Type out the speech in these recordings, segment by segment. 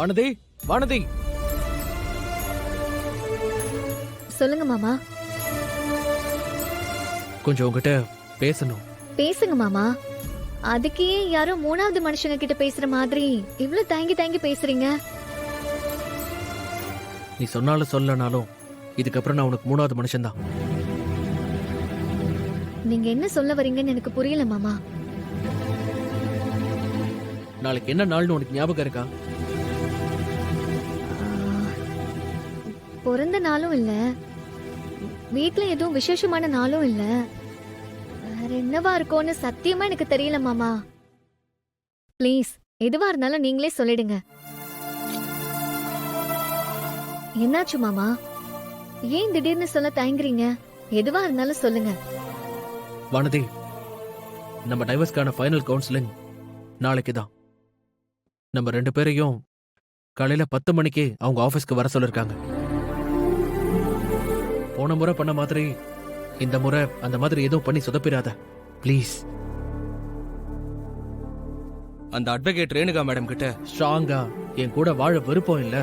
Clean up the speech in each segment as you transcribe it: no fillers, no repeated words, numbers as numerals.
வானதி, வானதி. சொல்லுங்க மாமா. கொஞ்சம் உங்ககிட்ட பேசணும். பேசுங்க மாமா. அதுக்கே யாரோ மூணாவது மனுஷங்க கிட்ட பேசுற மாதிரி இவ்ளோ தயங்கி தயங்கி பேசுறீங்க. நீ சொன்னாலும் சொல்லனாலும் இதுக்கப்புறம் நான் உனக்கு மூணாவது மனுஷன்தான். நீங்க என்ன சொல்ல வரீங்கன்னு எனக்கு புரியல மாமா. நாளைக்கு என்ன நாள்னு உனக்கு ஞாபகம் இருக்கா? பிறந்த நாளும் இல்ல, வீட்ல எதுவும் விசேஷமான நாளும் இல்ல. வேற என்னவா இருக்கும்னு சத்தியமா எனக்கு தெரியல மாமா. ப்ளீஸ் எதுவா இருந்தாலும் நீங்களே சொல்லிடுங்க. என்னாச்சு மாமா? ஏன் திடீர்னு சொல்ல தயங்குறீங்க? எதுவா இருந்தாலும் சொல்லுங்க. வானதி, நம்ம டைவர்ஸ்க்கான ஃபைனல் கவுன்சிலிங் நாளைக்கு தான். நம்ம 2 பேரையும் காலையில 10 மணிக்கு அவங்க ஆபீஸ்க்கு வர சொல்லிருக்காங்க. போன முறை பண்ண மாதிரி இந்த முறை அந்த மாதிரி எதுவும் பண்ணி சொதப்பிடாத ப்ளீஸ். அந்த அட்வொகேட் ரேணுகா மேடம் கிட்ட ஸ்ட்ராங்கா என் கூட வாழ விருப்பம் இல்ல,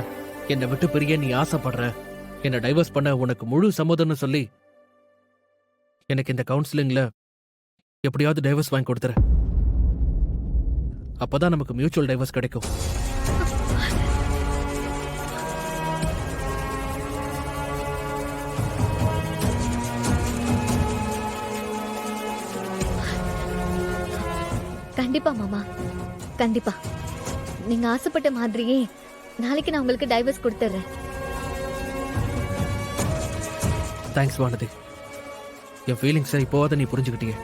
என்னை விட்டு பிரிய நீ ஆசைப்படுற, என்ன டைவர்ஸ் பண்ண உனக்கு முழு சம்மதம்னு சொல்லி எனக்கு இந்த கவுன்சிலிங்ல எப்படியாவது டைவர்ஸ் வாங்கி கொடுத்துற. அப்பதான் நமக்கு மியூச்சுவல் டைவர்ஸ் கிடைக்கும். கண்டிப்பா மாமா, கண்டிப்பா. நீங்க ஆசைப்பட்ட மாதிரியே நாளைக்கு நான் உங்களுக்கு டைவர்ஸ் கொடுத்துறேன். தேங்க்ஸ் வானதி. என் ஃபீலிங்ஸை இப்போவாத நீ புரிஞ்சுக்கிட்டியே.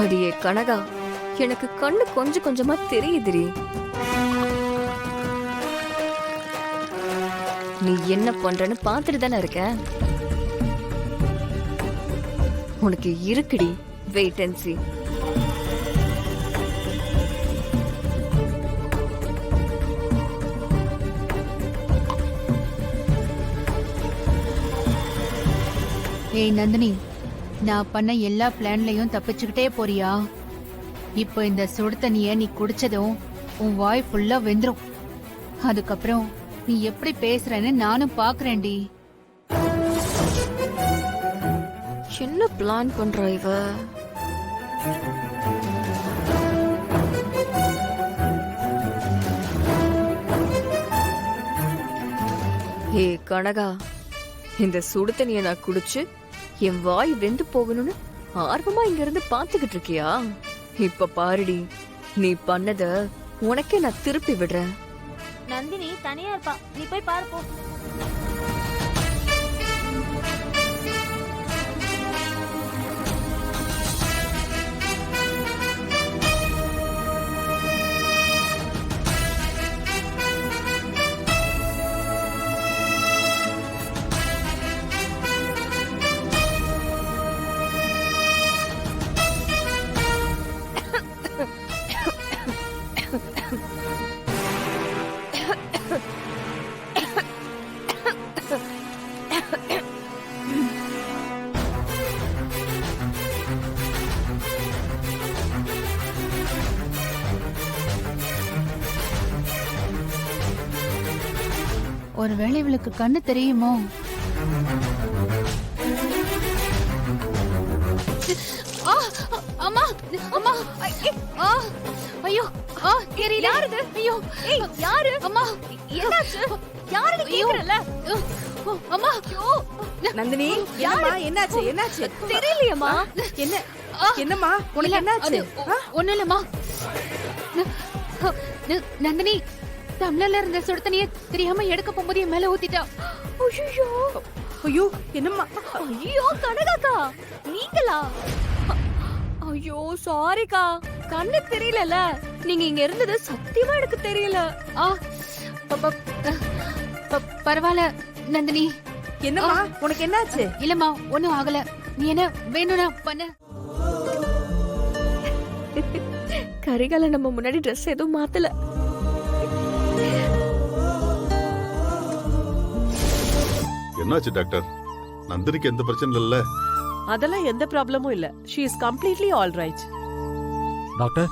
அடியே கனகா, எனக்கு கண்ணு கொஞ்சம் கொஞ்சமா தெரியுதுடி. நீ என்ன பண்றன்னு பாத்துட்டு தானே இருக்க. உனக்கு இருக்குடி, வெயிட் அண்ட் see. ஏய் நந்தினி, நான் பண்ண எல்லா பிளான்லயும் தப்பிச்சுக்கிட்டே போறியா? இப்போ இந்த சுடு தண்ணிய நீ குடிச்சதும் உன் வாய் ஃபுல்லா வெந்துரும். அதுக்கப்புறம் நீ எப்படி பேசுறன்னு நானும் பாக்குறேன்டி. என்ன பிளான் பண்ற இவ? ஏ கனகா, இந்த சுடு தண்ணிய நான் குடிச்சு என் வாய் வெந்து போகணும்னு ஆர்வமா இங்க இருந்து பாத்துக்கிட்டு இருக்கியா? இப்ப பாருடி, நீ பண்ணத உனக்கே நான் திருப்பி விடுறேன். நந்தினி தனியா இருப்பா, நீ போய் பாரு போ. ஒருவேளை இவளுக்கு கண்ணு தெரியுமோ? ஆ, அம்மா, அம்மா, ஆ, ஐயோ, ஆ, தெரியல. யாருது? ஐயோ, ஏய் யாரு? அம்மா, என்னாச்சு? யாருன்னு கேக்குறல? அம்மா, நந்தினி, என்னம்மா, என்னாச்சு? என்னாச்சு? தெரியலையேம்மா. என்ன என்னம்மா, உனக்கு என்னாச்சு? ஒண்ணும் இல்லம்மா. நந்தினி டம்ளர்ல இருந்த சுடு தண்ணிய தெரியாம எடுக்க போகும்போது என் மேல ஊத்திட்டா. ஐயோ ஐயோ, என்னம்மா? ஐயோ கனகாக்கா, நீங்களா? ஐயோ சாரிக்கா, கண்ணு தெரியலல. நீங்க இங்க இருந்தது சத்தியமா எனக்கு தெரியல. ஆ, பரவாயில்ல நந்தினி. என்னம்மா, உனக்கு என்னாச்சு? இல்லம்மா, ஒண்ணும் ஆகல. நீ என்ன வேணும்னா பண்ண. கரிகால நம்ம முன்னாடி ட்ரெஸ் எதுவும் மாத்தல. என்னாச்சு டாக்டர்? நந்தினிக்கு எந்த பிரச்சனை இல்ல? அதெல்லாம் எந்த ப்ராப்ளமும் இல்ல. She is completely all right. Doctor,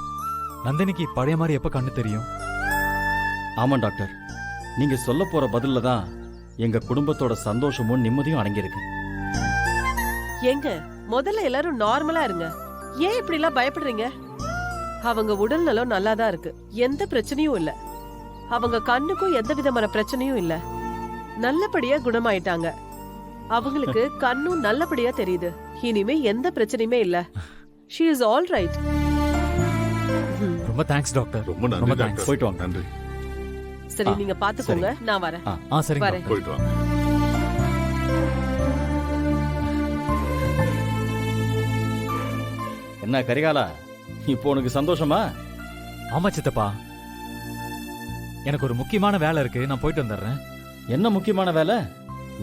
நந்தினிக்கு பழைய மாதிரி எப்ப கண்ணு தெரியும்? ஆமா டாக்டர், நீங்க சொல்ல போற பதில்ல தான் எங்க குடும்பத்தோட சந்தோஷமும் நிம்மதியும் அடங்கியிருக்கு. எங்க முதல்ல எல்லாரும் நார்மலா இருங்க. ஏன் இப்படி எல்லாம் பயப்படுறீங்க? அவங்க உடல் நலம் நல்லா தான் இருக்கு. எந்த பிரச்சனையும் இல்ல. அவங்க கண்ணுக்கும் எந்த விதமான பிரச்சனையும் இல்ல. நல்லபடியா குணமாயிட்டாங்க. அவங்களுக்கு கண்ணும் நல்லபடியா தெரியுது. இனிமே எந்த பிரச்சனையுமே இல்ல. She is all right. ரொம்ப தேங்க்ஸ் டாக்டர். ரொம்ப நன்றி ரொம்ப டாக்டர். போயிட்டு வாங்க. நன்றி. சரி, ஆ, நீங்க பாத்துக்கோங்க. நான் வரேன். சரிங்க வரேன். டாக்டர். போயிட்டு வாங்க. என்ன கரிகாலா, இப்போ உனக்கு சந்தோஷமா? ஆமா சித்தப்பா, எனக்கு ஒரு முக்கியமான வேலை இருக்கு, நான் போயிட்டு வந்துடுறேன். என்ன முக்கியமான வேலை?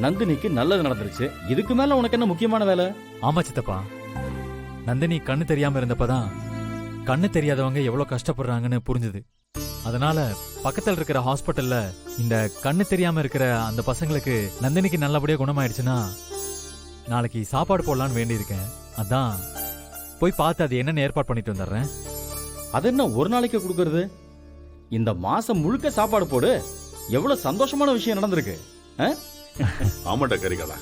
நந்தினிக்கு நல்லது நடந்துருச்சு. இதுக்கு மேல உனக்கு என்ன முக்கியமான வேலை? ஆமா சித்தப்பா, நந்தினி கண்ணு தெரியாம இருந்தப்பதான் கண்ணு தெரியாதவங்க எவ்வளவு கஷ்டப்படுறாங்கன்னு புரிஞ்சுது. அதனால பக்கத்துல இருக்கிற ஹாஸ்பிட்டல்ல இந்த கண்ணு தெரியாம இருக்கிற அந்த பசங்களுக்கு நந்தினிக்கு நல்லபடியா குணமாயிடுச்சுன்னா நாளைக்கு சாப்பாடு போடலான்னு வேண்டியிருக்கேன். அதான் போய் பார்த்து அது என்னன்னு ஏற்பாடு பண்ணிட்டு வந்துடுறேன். அது என்ன ஒரு நாளைக்கு கொடுக்கறது? இந்த மாசம் முழுக்க சாப்பாடு போடு. எவ்வளவு சந்தோஷமான விஷயம் நடந்திருக்கு. ஆமாடா கரிகாலா,